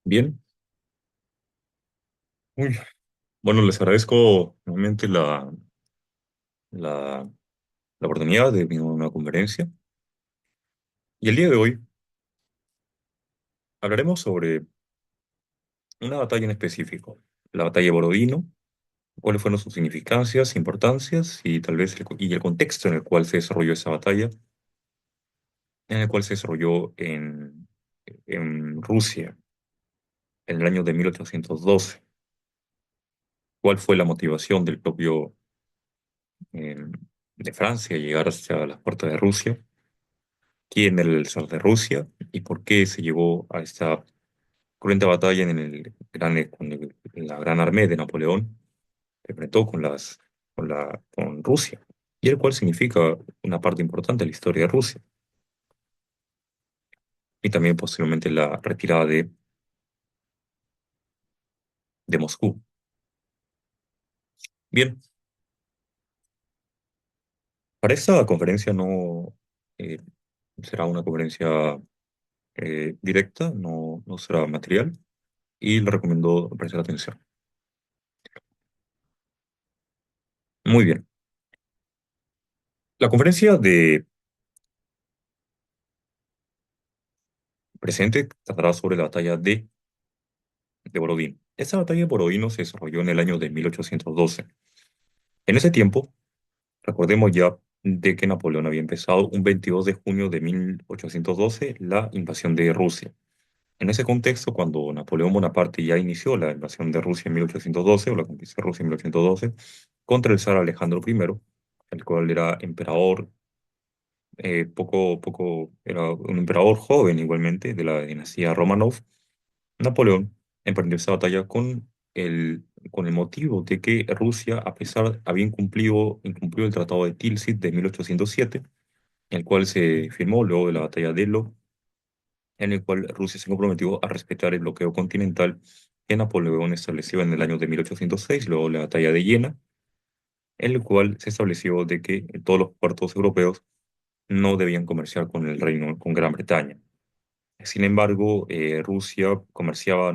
Bien, uy, bueno, les agradezco nuevamente la, la oportunidad de mi nueva conferencia. Y el día de hoy hablaremos sobre una batalla en específico, la batalla de Borodino, cuáles fueron sus significancias, importancias y tal vez y el contexto en el cual se desarrolló esa batalla, en el cual se desarrolló en Rusia en el año de 1812. ¿Cuál fue la motivación del propio eh, de Francia llegar hacia las puertas de Rusia? ¿Quién era el zar de Rusia y por qué se llevó a esta cruenta batalla en la gran armée de Napoleón que enfrentó con Rusia, y el cual significa una parte importante de la historia de Rusia, y también posteriormente la retirada de Moscú. Bien, para esta conferencia no eh, será una conferencia directa, no será material, y le recomiendo prestar atención. Muy bien. La conferencia de presente tratará sobre la batalla de Borodino. Esta batalla de Borodino se desarrolló en el año de 1812. En ese tiempo, recordemos ya de que Napoleón había empezado un 22 de junio de 1812 la invasión de Rusia. En ese contexto, cuando Napoleón Bonaparte ya inició la invasión de Rusia en 1812, o la conquista de Rusia en 1812, contra el zar Alejandro I, el cual era emperador, era un emperador joven igualmente, de la dinastía Romanov. Napoleón emprendió esta batalla con el motivo de que Rusia, a pesar, había incumplido el Tratado de Tilsit de 1807, el cual se firmó luego de la batalla de Elo, en el cual Rusia se comprometió a respetar el bloqueo continental que Napoleón estableció en el año de 1806, luego de la batalla de Jena, en el cual se estableció de que todos los puertos europeos no debían comerciar con el Reino, con Gran Bretaña. Sin embargo, Rusia comerciaba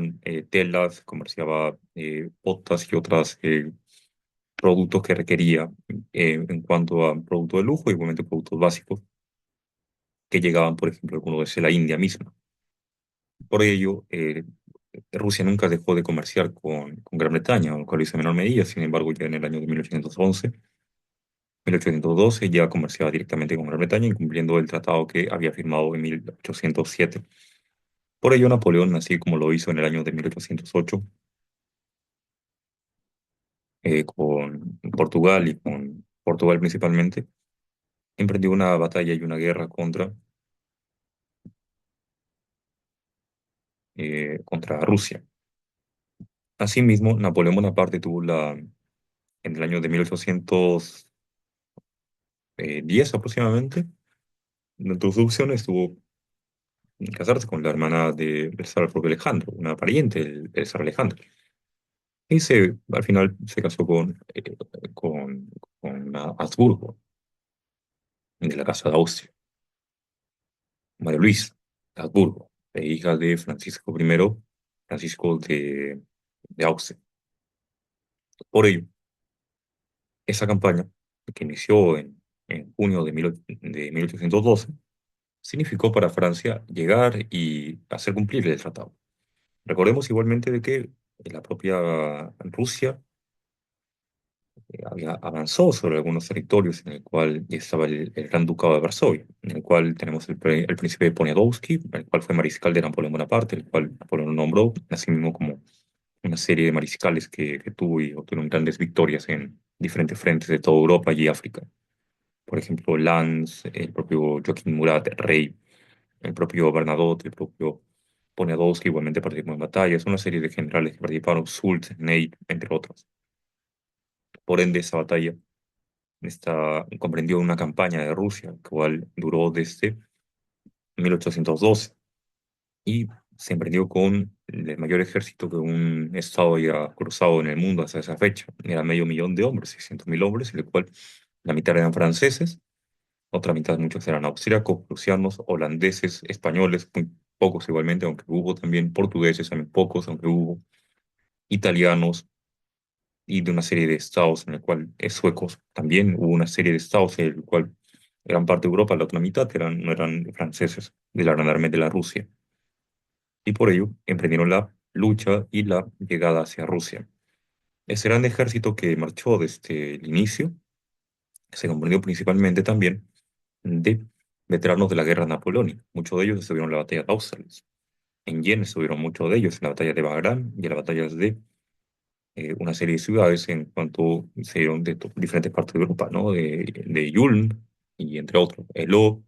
telas, comerciaba botas y otros productos que requería en cuanto a productos de lujo y igualmente productos básicos que llegaban, por ejemplo, algunos de la India misma. Por ello, Rusia nunca dejó de comerciar con Gran Bretaña, lo cual hizo en menor medida. Sin embargo, ya en el año de 1811, 1812 ya comerciaba directamente con Gran Bretaña, incumpliendo el tratado que había firmado en 1807. Por ello, Napoleón, así como lo hizo en el año de 1808, con Portugal y con Portugal principalmente, emprendió una batalla y una guerra contra Rusia. Asimismo, Napoleón Bonaparte en el año de 1810 aproximadamente, dentro de sus opciones estuvo casarse con la hermana del zar propio Alejandro, una pariente del zar Alejandro. Al final se casó con, con Habsburgo, de la Casa de Austria, María Luisa de Habsburgo, hija de Francisco I, Francisco de Austria. Por ello, esa campaña, que inició en junio de 1812, significó para Francia llegar y hacer cumplir el tratado. Recordemos igualmente de que la propia Rusia avanzó sobre algunos territorios en el cual estaba el Gran Ducado de Varsovia, en el cual tenemos el príncipe Poniatowski, el cual fue mariscal de Napoleón Bonaparte, el cual Napoleón nombró, así mismo como una serie de mariscales que tuvo y obtuvieron grandes victorias en diferentes frentes de toda Europa y África. Por ejemplo, Lannes, el propio Joachim Murat, el rey, el propio Bernadotte, el propio Poniatowski igualmente participó en batallas, una serie de generales que participaron, Soult, Ney, entre otros. Por ende, esa batalla comprendió una campaña de Rusia, cual duró desde 1812 y se emprendió con el mayor ejército que un estado haya cruzado en el mundo hasta esa fecha. Era medio millón de hombres, 600.000 hombres, en el cual la mitad eran franceses, otra mitad muchos eran austríacos, prusianos, holandeses, españoles, pocos igualmente, aunque hubo también portugueses, también pocos, aunque hubo italianos y de una serie de estados en el cual suecos, también hubo una serie de estados en el cual gran parte de Europa, la otra mitad no eran franceses, de la Gran Armée de la Rusia, y por ello emprendieron la lucha y la llegada hacia Rusia. Ese gran ejército que marchó desde el inicio se comprendió principalmente también de veteranos de la guerra napoleónica. Muchos de ellos estuvieron en la batalla de Austerlitz. En Jena estuvieron muchos de ellos en la batalla de Wagram y en las batallas de una serie de ciudades en cuanto se dieron de diferentes partes de Europa, ¿no? De Ulm y entre otros, Elo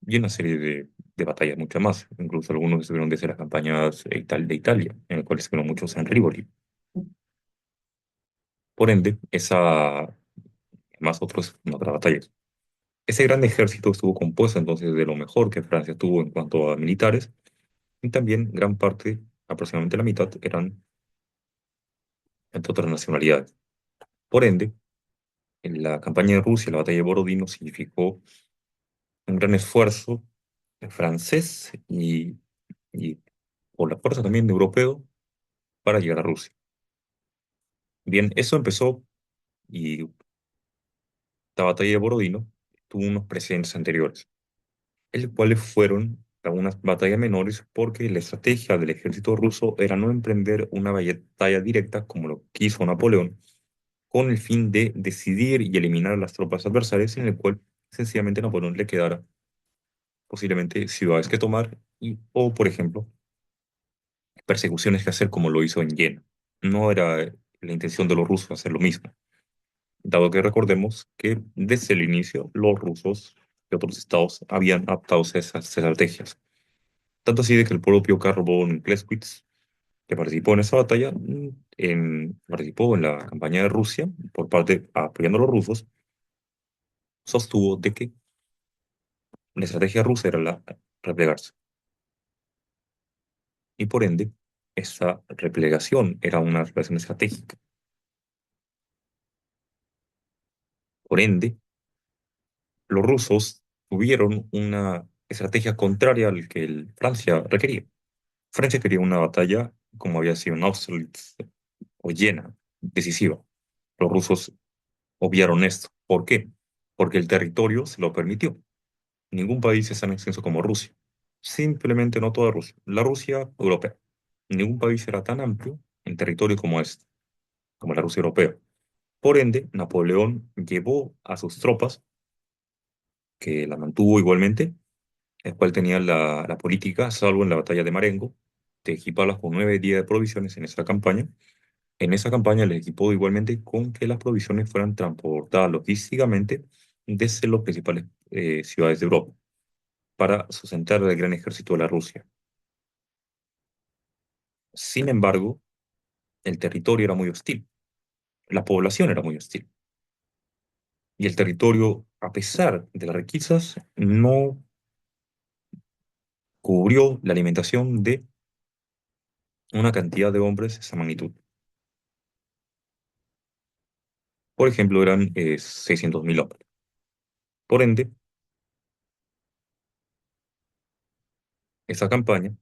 y una serie de batallas muchas más. Incluso algunos estuvieron desde las campañas de Italia, en las cuales estuvieron muchos en Rivoli. Por ende, más otros en otras batallas. Ese gran ejército estuvo compuesto entonces de lo mejor que Francia tuvo en cuanto a militares, y también gran parte, aproximadamente la mitad, eran entre otras nacionalidades. Por ende, en la campaña de Rusia, la batalla de Borodino significó un gran esfuerzo francés y por la fuerza también de europeo para llegar a Rusia. Bien, eso empezó y la batalla de Borodino tuvo unos precedentes anteriores, el cuales fueron algunas batallas menores porque la estrategia del ejército ruso era no emprender una batalla directa como lo quiso Napoleón, con el fin de decidir y eliminar a las tropas adversarias, en el cual sencillamente Napoleón le quedara posiblemente ciudades que tomar o, por ejemplo, persecuciones que hacer como lo hizo en Jena. No era la intención de los rusos hacer lo mismo, dado que recordemos que desde el inicio los rusos y otros estados habían adaptado a esas estrategias. Tanto así de que el propio Karl von Clausewitz, que participó en esa batalla, participó en la campaña de Rusia por parte apoyando a los rusos, sostuvo de que la estrategia rusa era la replegarse. Y por ende, esa replegación era una replegación estratégica. Por ende, los rusos tuvieron una estrategia contraria al que Francia requería. Francia quería una batalla como había sido en Austerlitz o Jena, decisiva. Los rusos obviaron esto. ¿Por qué? Porque el territorio se lo permitió. Ningún país es tan extenso como Rusia. Simplemente no toda Rusia. La Rusia europea. Ningún país era tan amplio en territorio como este, como la Rusia europea. Por ende, Napoleón llevó a sus tropas, que la mantuvo igualmente, el cual tenía la política, salvo en la batalla de Marengo, de equiparlas con 9 días de provisiones en esa campaña. En esa campaña les equipó igualmente con que las provisiones fueran transportadas logísticamente desde las principales ciudades de Europa para sustentar el gran ejército de la Rusia. Sin embargo, el territorio era muy hostil, la población era muy hostil, y el territorio, a pesar de las riquezas, no cubrió la alimentación de una cantidad de hombres de esa magnitud. Por ejemplo, eran 600.000 hombres. Por ende, esa campaña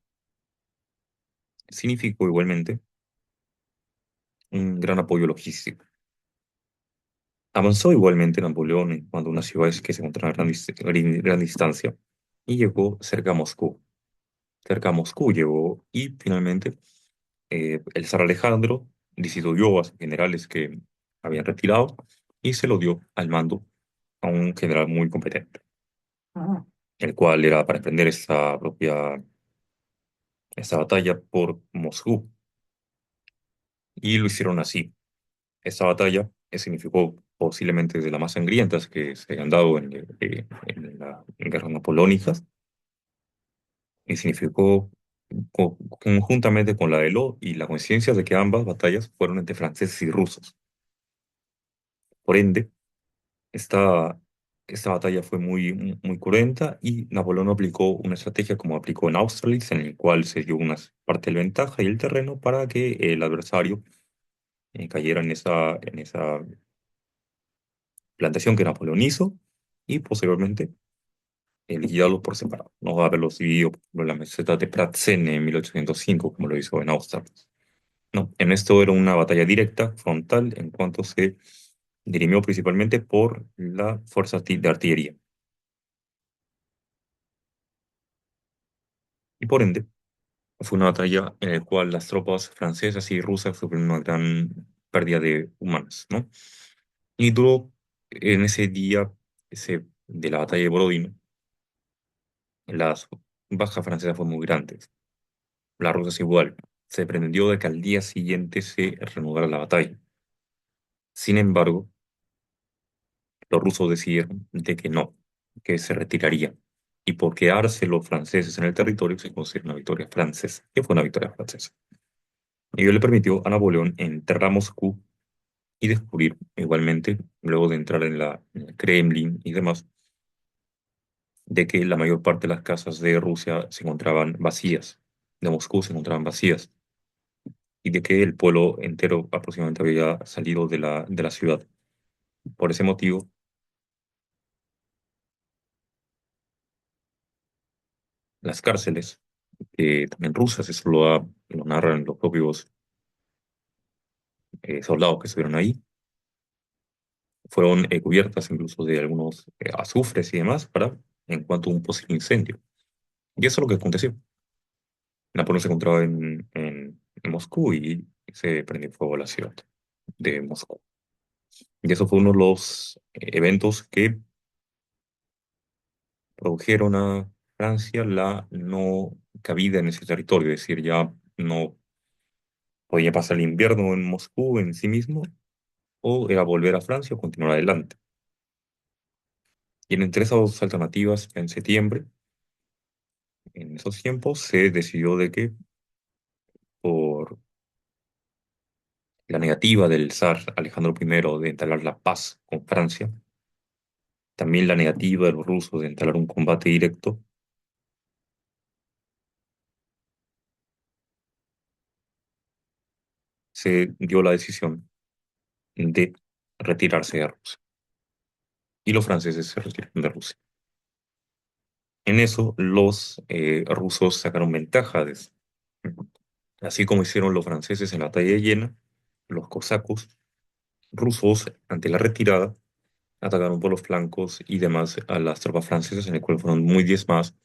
significó igualmente un gran apoyo logístico. Avanzó igualmente Napoleón en cuanto a unas ciudades que se encontraban a gran distancia y llegó cerca a Moscú. Cerca a Moscú llegó y finalmente el zar Alejandro destituyó a sus generales que habían retirado y se lo dio al mando a un general muy competente, el cual era para emprender esta batalla por Moscú. Y lo hicieron así. Esta batalla significó posiblemente de las más sangrientas que se han dado en la guerra napoleónica y significó conjuntamente con la de Lo y la coincidencia de que ambas batallas fueron entre franceses y rusos. Por ende, esta, esta batalla fue muy cruenta y Napoleón aplicó una estrategia como aplicó en Austerlitz, en el cual se dio una parte de la ventaja y el terreno para que el adversario cayera en esa plantación que Napoleón hizo y posteriormente liquidarlos por separado, no haberlos dividido, por ejemplo, en la meseta de Pratzen en 1805, como lo hizo en Austerlitz. No, en esto era una batalla directa, frontal, en cuanto se dirimió principalmente por la fuerza de artillería. Y por ende, fue una batalla en la cual las tropas francesas y rusas sufrieron una gran pérdida de humanos, ¿no? Y duró en ese día de la batalla de Borodino, las bajas francesas fueron muy grandes. Las rusas igual. Se pretendió de que al día siguiente se reanudara la batalla. Sin embargo, los rusos decidieron de que no, que se retirarían. Y por quedarse los franceses en el territorio se considera una victoria francesa, que fue una victoria francesa. Ello le permitió a Napoleón entrar a Moscú y descubrir igualmente, luego de entrar en el Kremlin y demás, de que la mayor parte de las casas de Rusia se encontraban vacías, de Moscú se encontraban vacías, y de que el pueblo entero aproximadamente había salido de la ciudad. Por ese motivo, las cárceles, también rusas, eso lo narran los propios soldados que estuvieron ahí, fueron cubiertas incluso de algunos azufres y demás para en cuanto a un posible incendio. Y eso es lo que aconteció. Napoleón se encontraba en Moscú y se prendió fuego a la ciudad de Moscú. Y eso fue uno de los eventos que produjeron a Francia la no cabida en ese territorio, es decir, ya no podía pasar el invierno en Moscú en sí mismo, o era volver a Francia o continuar adelante. Y entre esas dos alternativas, en septiembre, en esos tiempos, se decidió de que por la negativa del zar Alejandro I de entablar la paz con Francia, también la negativa de los rusos de entablar un combate directo, se dio la decisión de retirarse de Rusia. Y los franceses se retiraron de Rusia. En eso, los rusos sacaron ventaja de eso. Así como hicieron los franceses en la batalla de Jena, los cosacos rusos, ante la retirada, atacaron por los flancos y demás a las tropas francesas, en el cual fueron muy diezmadas.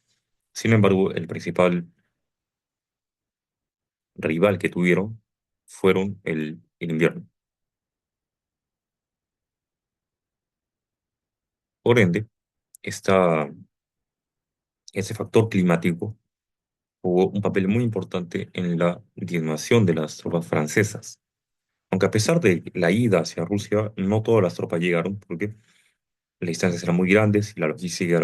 Sin embargo, el principal rival que tuvieron fueron el invierno. Por ende, esta, ese factor climático jugó un papel muy importante en la diezmación de las tropas francesas. Aunque a pesar de la ida hacia Rusia, no todas las tropas llegaron porque las distancias eran muy grandes y la logística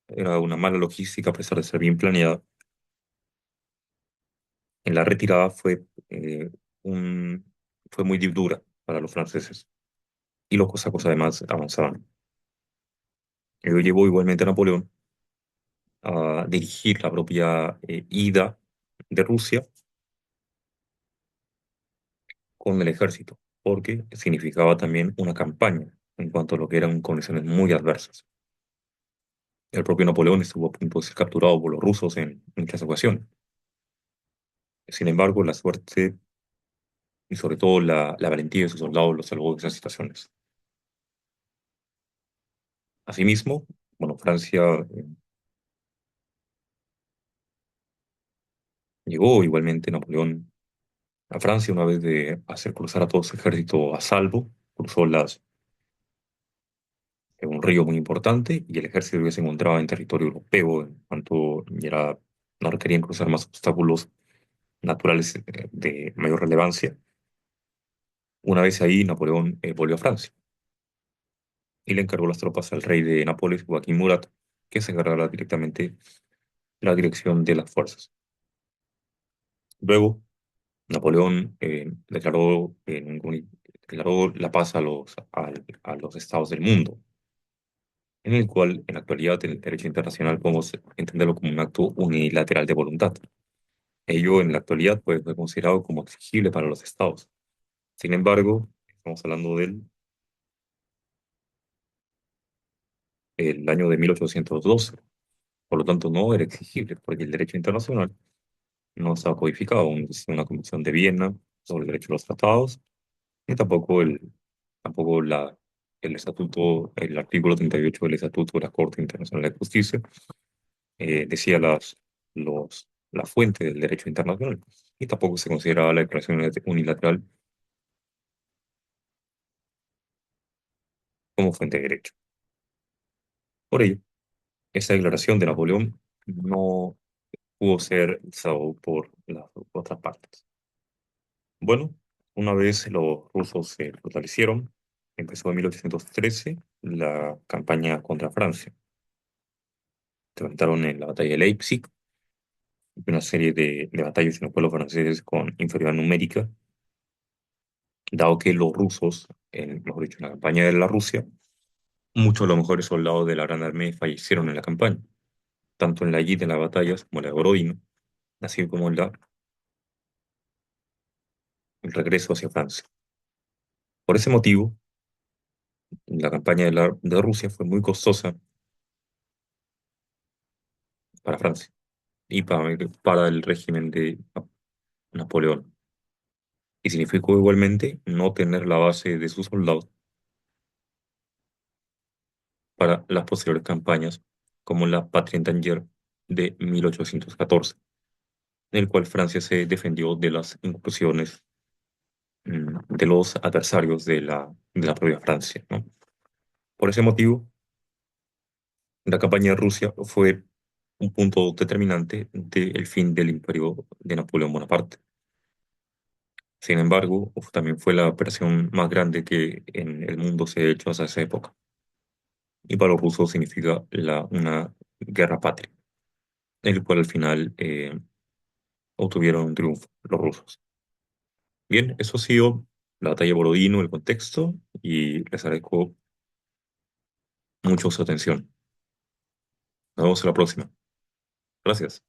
era una mala logística a pesar de ser bien planeada. En la retirada un, fue muy dura para los franceses y los cosacos además avanzaban. Ello llevó igualmente a Napoleón a dirigir la propia ida de Rusia con el ejército, porque significaba también una campaña en cuanto a lo que eran condiciones muy adversas. El propio Napoleón estuvo a punto de ser capturado por los rusos en muchas ocasiones. Sin embargo, la suerte y sobre todo la valentía de sus soldados los salvó de esas situaciones. Asimismo, bueno, Francia llegó igualmente Napoleón a Francia una vez de hacer cruzar a todo su ejército a salvo, cruzó un río muy importante y el ejército que se encontraba en territorio europeo en cuanto no requerían cruzar más obstáculos naturales de mayor relevancia. Una vez ahí, Napoleón volvió a Francia y le encargó las tropas al rey de Nápoles, Joaquín Murat, que se encargara directamente de la dirección de las fuerzas. Luego, Napoleón declaró la paz a los estados del mundo, en el cual en la actualidad en el derecho internacional podemos entenderlo como un acto unilateral de voluntad. Ello en la actualidad puede ser considerado como exigible para los estados. Sin embargo, estamos hablando del el año de 1812. Por lo tanto, no era exigible, porque el derecho internacional no estaba codificado, aún existía una Convención de Viena sobre el derecho de los tratados, ni tampoco el estatuto, el artículo 38 del Estatuto de la Corte Internacional de Justicia, decía la fuente del derecho internacional, y tampoco se consideraba la declaración unilateral como fuente de derecho. Por ello, esta declaración de Napoleón no pudo ser usado por las otras partes. Bueno, una vez los rusos se fortalecieron, empezó en 1813 la campaña contra Francia. Se enfrentaron en la batalla de Leipzig, una serie de batallas en los pueblos franceses con inferioridad numérica, dado que los rusos, mejor dicho, en la campaña de la Rusia, muchos de los mejores soldados de la Gran Armée fallecieron en la campaña, tanto en la ida de las batallas como en la de Borodino, así como en el regreso hacia Francia. Por ese motivo, la campaña de Rusia fue muy costosa para Francia y para el régimen de Napoleón. Y significó igualmente no tener la base de sus soldados para las posteriores campañas, como la Patria en Tanger de 1814, en el cual Francia se defendió de las incursiones de los adversarios de la propia Francia, ¿no? Por ese motivo, la campaña de Rusia fue un punto determinante del fin del imperio de Napoleón Bonaparte. Sin embargo, también fue la operación más grande que en el mundo se ha hecho hasta esa época. Y para los rusos significa una guerra patria, en el cual al final obtuvieron un triunfo los rusos. Bien, eso ha sido la batalla de Borodino, el contexto, y les agradezco mucho su atención. Nos vemos en la próxima. Gracias.